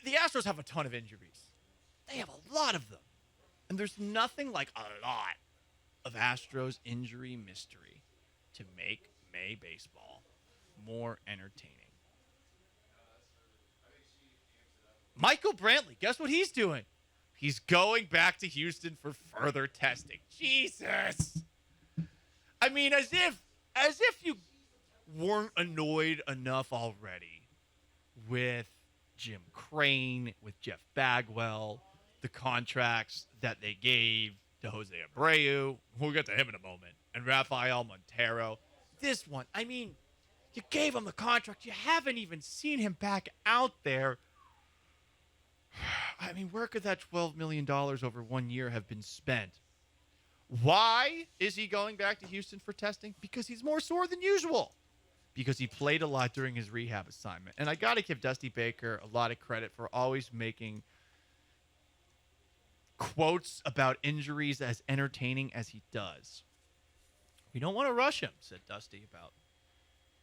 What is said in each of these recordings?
the Astros have a ton of injuries. They have a lot of them. And there's nothing like a lot of Astros injury mystery to make May baseball more entertaining. Michael Brantley, guess what he's doing? He's going back to Houston for further testing. Jesus. I mean, as if you weren't annoyed enough already with Jim Crane, with Jeff Bagwell, the contracts that they gave to Jose Abreu. We'll get to him in a moment. And Rafael Montero. This one, I mean, you gave him the contract. You haven't even seen him back out there. I mean, where could that $12 million over 1 year have been spent? Why is he going back to Houston for testing? Because he's more sore than usual. Because he played a lot during his rehab assignment. And I got to give Dusty Baker a lot of credit for always making quotes about injuries as entertaining as he does. We don't want to rush him, said Dusty about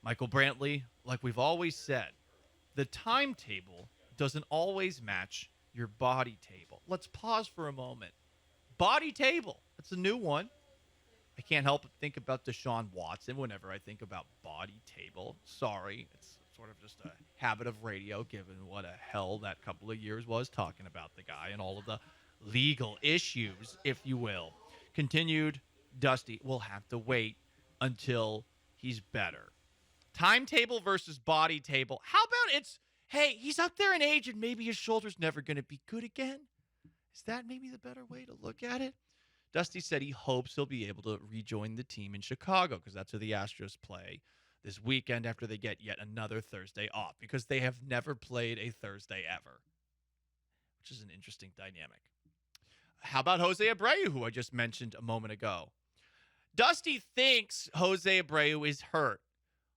Michael Brantley. Like we've always said, the timetable doesn't always match your body table. Let's pause for a moment. Body table. That's a new one. I can't help but think about Deshaun Watson whenever I think about body table. Sorry. It's sort of just a habit of radio, given what a hell that couple of years was talking about the guy and all of the legal issues, if you will. Continued, Dusty will have to wait until he's better. Timetable versus body table. How about it's, hey, he's up there in age and maybe his shoulder's never going to be good again? Is that maybe the better way to look at it? Dusty said he hopes he'll be able to rejoin the team in Chicago because that's where the Astros play this weekend after they get yet another Thursday off because they have never played a Thursday ever, which is an interesting dynamic. How about Jose Abreu, who I just mentioned a moment ago? Dusty thinks Jose Abreu is hurt.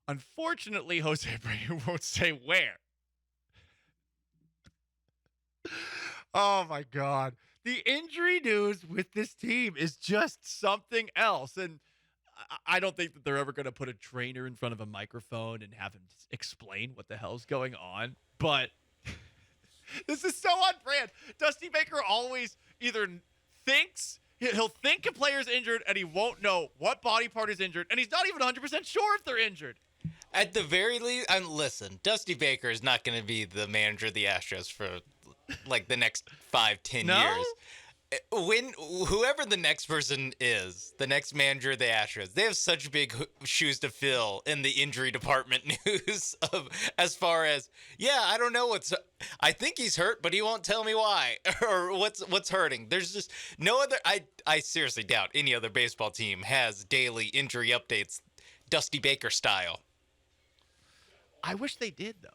Unfortunately, Jose Abreu won't say where. Oh, my God. The injury news with this team is just something else. And I don't think that they're ever going to put a trainer in front of a microphone and have him explain what the hell's going on. But this is so on brand. Dusty Baker always either he'll think a player's injured and he won't know what body part is injured. And he's not even 100% sure if they're injured. At the very least, listen, Dusty Baker is not going to be the manager of the Astros for like the next 5-10 years. When whoever the next person is, the next manager of the Astros, they have such big shoes to fill in the injury department news of as far as, I don't know I think he's hurt, but he won't tell me why or what's hurting. There's just no other, I seriously doubt any other baseball team has daily injury updates, Dusty Baker style. I wish they did, though,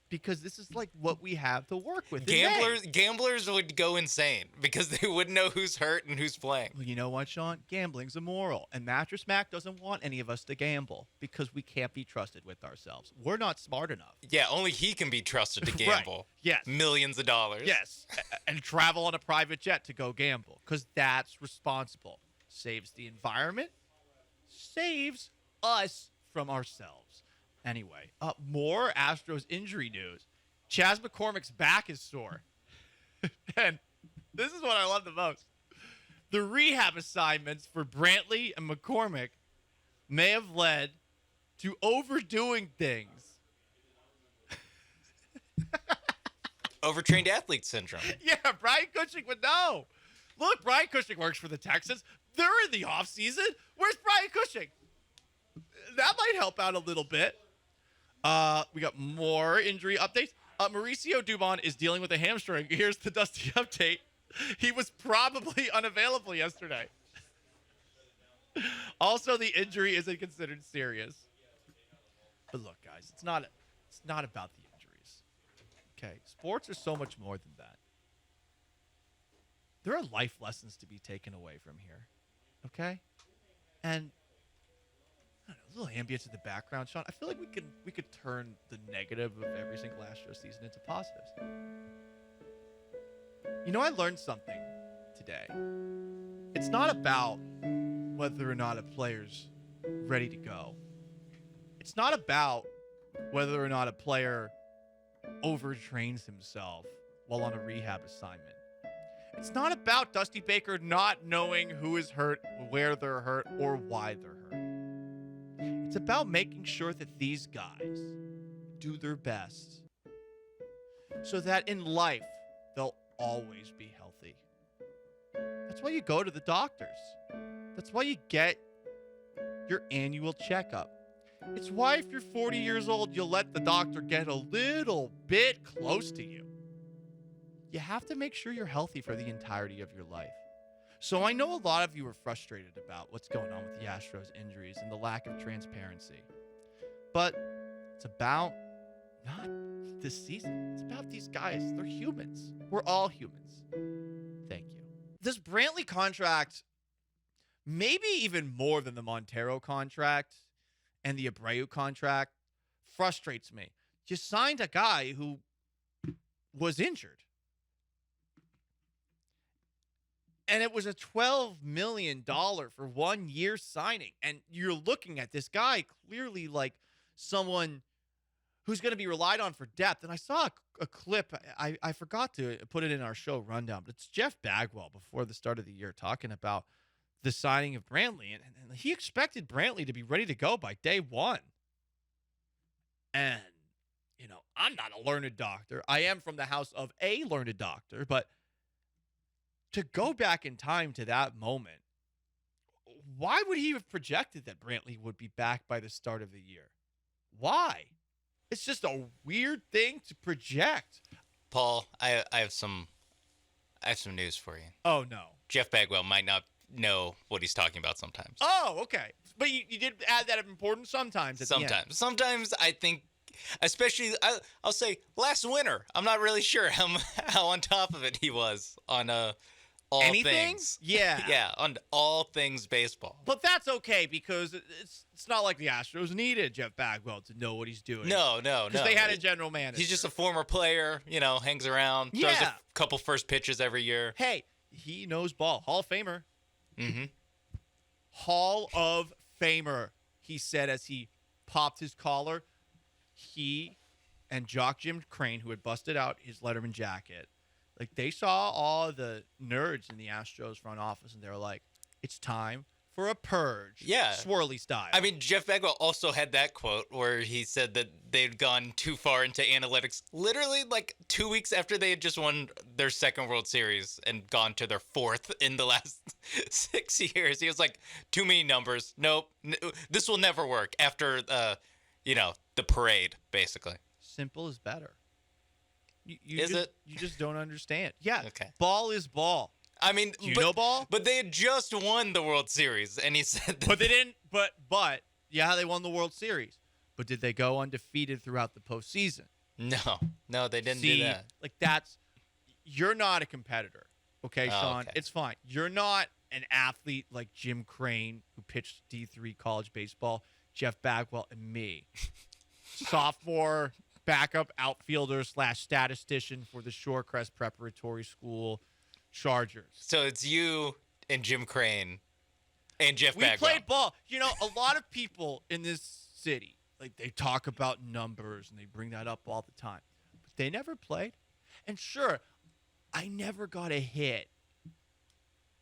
because this is like what we have to work with. Gamblers would go insane because they wouldn't know who's hurt and who's playing. Well, you know what, Sean? Gambling's immoral, and Mattress Mac doesn't want any of us to gamble because we can't be trusted with ourselves. We're not smart enough. Yeah, only he can be trusted to gamble. Right. Yes. Millions of dollars. Yes, and travel on a private jet to go gamble because that's responsible. Saves the environment, saves us from ourselves. Anyway, more Astros injury news. Chas McCormick's back is sore. And this is what I love the most. The rehab assignments for Brantley and McCormick may have led to overdoing things. Overtrained athlete syndrome. Yeah, Brian Cushing would know. Look, Brian Cushing works for the Texans. They're in the offseason. Where's Brian Cushing? That might help out a little bit. We got more injury updates. Mauricio Dubon is dealing with a hamstring. Here's the Dusty update. He was probably unavailable yesterday. Also, the injury isn't considered serious. But look, guys, it's not about the injuries. Okay, sports are so much more than that. There are life lessons to be taken away from here. Okay, and I don't know, a little ambience in the background, Sean. I feel like we could turn the negative of every single Astros season into positives. You know, I learned something today. It's not about whether or not a player's ready to go. It's not about whether or not a player overtrains himself while on a rehab assignment. It's not about Dusty Baker not knowing who is hurt, where they're hurt, or why they're hurt. It's about making sure that these guys do their best so that in life they'll always be healthy. That's why you go to the doctors. That's why you get your annual checkup. It's why if you're 40 years old, you'll let the doctor get a little bit close to you. You have to make sure you're healthy for the entirety of your life. So I know a lot of you are frustrated about what's going on with the Astros injuries and the lack of transparency. But it's about not this season. It's about these guys. They're humans. We're all humans. Thank you. This Brantley contract, maybe even more than the Montero contract and the Abreu contract, frustrates me. You signed a guy who was injured. And it was a $12 million for 1 year signing. And you're looking at this guy clearly like someone who's going to be relied on for depth. And I saw a clip. I forgot to put it in our show rundown, but it's Jeff Bagwell before the start of the year talking about the signing of Brantley. And he expected Brantley to be ready to go by day one. And, you know, I'm not a learned doctor. I am from the house of a learned doctor, but to go back in time to that moment, why would he have projected that Brantley would be back by the start of the year? Why? It's just a weird thing to project. Paul, I have some news for you. Oh, no. Jeff Bagwell might not know what he's talking about sometimes. Oh, okay. But you did add that importance sometimes at the end. Sometimes I think, especially, I'll say last winter, I'm not really sure how on top of it he was on all anything? Things. Yeah. Yeah, on all things baseball. But that's okay because it's not like the Astros needed Jeff Bagwell to know what he's doing. No. Because they had a general manager. He's just a former player, hangs around, throws a couple first pitches every year. Hey, he knows ball. Hall of Famer. Mm-hmm. Hall of Famer, he said as he popped his collar. He and Jock Jim Crane, who had busted out his Letterman jacket, like they saw all the nerds in the Astros front office, and they were like, "It's time for a purge." Yeah, swirly style. I mean, Jeff Bagwell also had that quote where he said that they'd gone too far into analytics, literally like 2 weeks after they had just won their second World Series and gone to their fourth in the last 6 years. He was like, "Too many numbers. Nope, this will never work." After the parade, basically. Simple is better. Is it? You just don't understand. Yeah. Okay. Ball is ball. I mean, do you know ball? But they had just won the World Series, and he said that. But they didn't. But yeah, they won the World Series. But did they go undefeated throughout the postseason? No, they didn't do that. Like you're not a competitor, okay, Sean? Okay. It's fine. You're not an athlete like Jim Crane, who pitched D3 college baseball, Jeff Bagwell, and me. Sophomore backup outfielder / statistician for the Shorecrest Preparatory School Chargers. So it's you and Jim Crane and Jeff Bagwell. We played ball. A lot of people in this city, like they talk about numbers and they bring that up all the time, but they never played. And sure, I never got a hit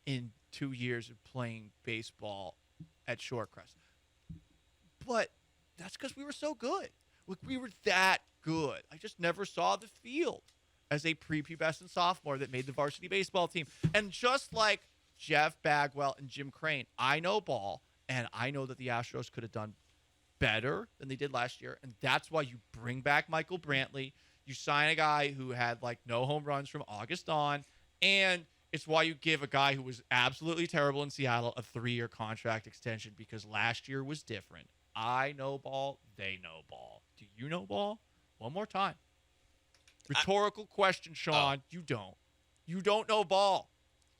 in 2 years of playing baseball at Shorecrest. But that's because we were so good. Like, we were that good. I just never saw the field as a prepubescent sophomore that made the varsity baseball team. And just like Jeff Bagwell and Jim Crane, I know ball, and I know that the Astros could have done better than they did last year. And that's why you bring back Michael Brantley. You sign a guy who had like no home runs from August on. And it's why you give a guy who was absolutely terrible in Seattle a 3-year contract extension, because last year was different. I know ball. They know ball. Do you know ball? One more time. Rhetorical question, Sean. You don't. You don't know ball.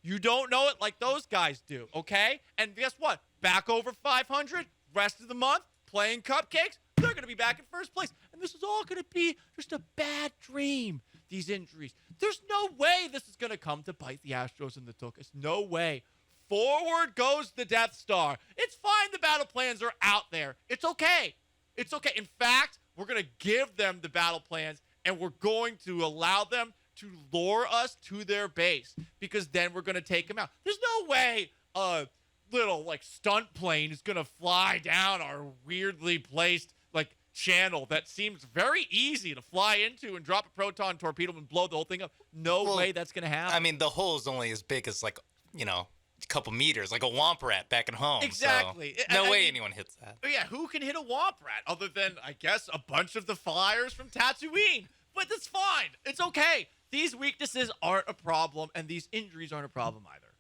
You don't know it like those guys do, okay? And guess what? Back over 500, rest of the month, playing cupcakes, they're going to be back in first place. And this is all going to be just a bad dream, these injuries. There's no way this is going to come to bite the Astros in the tuchus. No way. Forward goes the Death Star. It's fine the battle plans are out there. It's okay. It's okay. In fact, we're going to give them the battle plans, and we're going to allow them to lure us to their base because then we're going to take them out. There's no way a little like stunt plane is going to fly down our weirdly placed like channel that seems very easy to fly into and drop a proton torpedo and blow the whole thing up. No way that's going to happen. I mean, the hole is only as big as like, a couple meters, like a womp rat back at home. Exactly. So no way anyone hits that. Yeah, who can hit a womp rat other than, I guess, a bunch of the flyers from Tatooine? But that's fine. It's okay. These weaknesses aren't a problem, and these injuries aren't a problem either.